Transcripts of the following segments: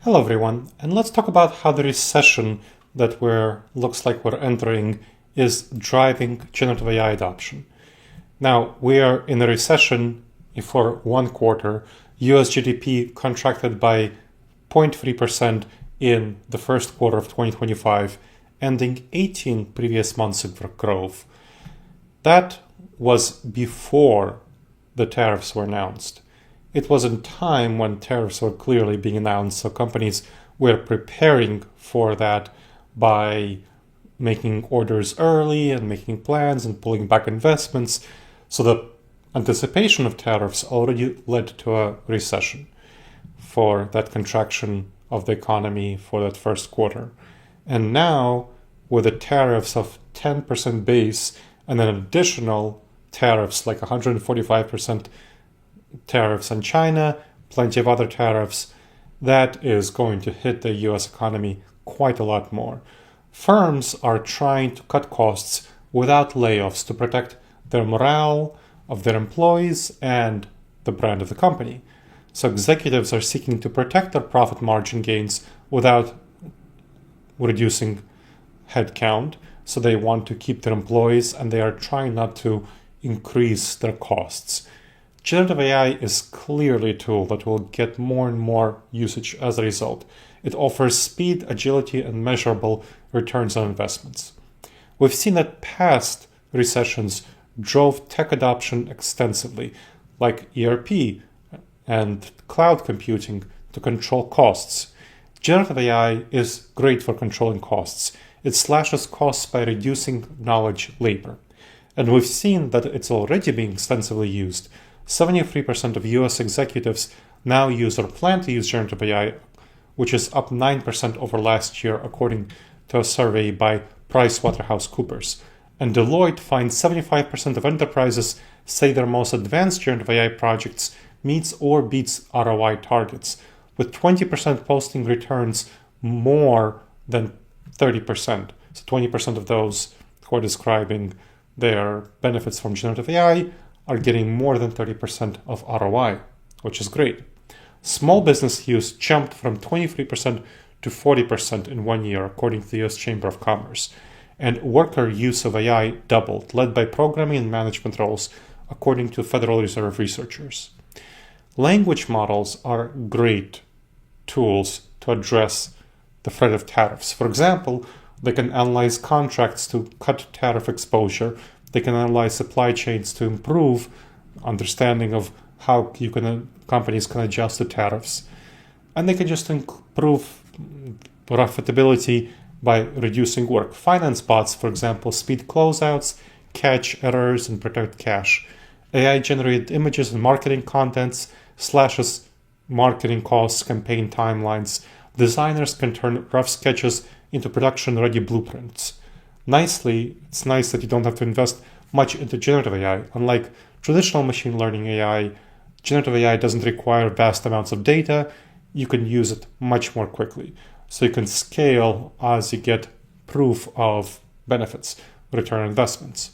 Hello everyone, and let's talk about how the recession that looks like we're entering is driving generative AI adoption. Now, we are in a recession for one quarter. US GDP contracted by 0.3% in the first quarter of 2025, ending 18 previous months of growth. That was before the tariffs were announced. It was in time when tariffs were clearly being announced, so companies were preparing for that by making orders early and making plans and pulling back investments. So the anticipation of tariffs already led to a recession for that contraction of the economy for that first quarter. And now, with the tariffs of 10% base and then additional tariffs like 145% tariffs on China, plenty of other tariffs, that is going to hit the US economy quite a lot more. Firms are trying to cut costs without layoffs to protect their morale of their employees and the brand of the company. So executives are seeking to protect their profit margin gains without reducing headcount. So they want to keep their employees and they are trying not to increase their costs. Generative AI is clearly a tool that will get more and more usage as a result. It offers speed, agility, and measurable returns on investments. We've seen that past recessions drove tech adoption extensively, like ERP and cloud computing to control costs. Generative AI is great for controlling costs. It slashes costs by reducing knowledge labor. And we've seen that it's already being extensively used. 73% of US executives now use or plan to use generative AI, which is up 9% over last year, according to a survey by PricewaterhouseCoopers. And Deloitte finds 75% of enterprises say their most advanced generative AI projects meets or beats ROI targets, with 20% posting returns more than 30%. So 20% of those who are describing their benefits from generative AI are getting more than 30% of ROI, which is great. Small business use jumped from 23% to 40% in 1 year, according to the US Chamber of Commerce. And worker use of AI doubled, led by programming and management roles, according to Federal Reserve researchers. Language models are great tools to address the threat of tariffs. For example, they can analyze contracts to cut tariff exposure. They can analyze supply chains to improve understanding of how companies can adjust to tariffs. And they can just improve profitability by reducing work. Finance bots, for example, speed closeouts, catch errors, and protect cash. AI-generated images and marketing contents slashes marketing costs, campaign timelines. Designers can turn rough sketches into production-ready blueprints. It's nice that you don't have to invest much into generative AI. Unlike traditional machine learning AI, generative AI doesn't require vast amounts of data. You can use it much more quickly. So you can scale as you get proof of benefits, return on investments.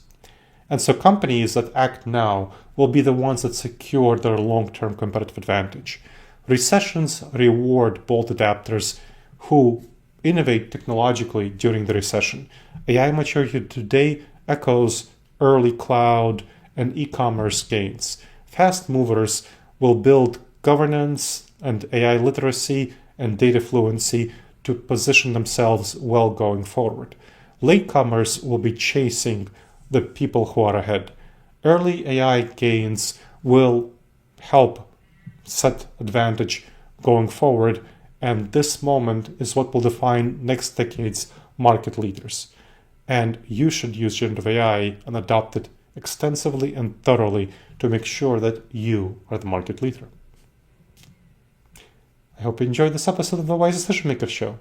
And so companies that act now will be the ones that secure their long-term competitive advantage. Recessions reward bold adapters who innovate technologically during the recession. AI maturity today echoes early cloud and e-commerce gains. Fast movers will build governance and AI literacy and data fluency to position themselves well going forward. Latecomers will be chasing the people who are ahead. Early AI gains will help set advantage going forward, and this moment is what will define next decade's market leaders. And you should use generative AI and adopt it extensively and thoroughly to make sure that you are the market leader. I hope you enjoyed this episode of the Wise Decision Maker Show.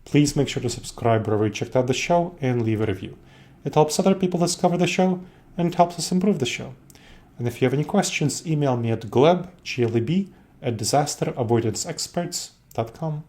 Please make sure to subscribe wherever you checked out the show and leave a review. It helps other people discover the show and it helps us improve the show. And if you have any questions, email me at gleb, Gleb, @disasteravoidanceexperts.com.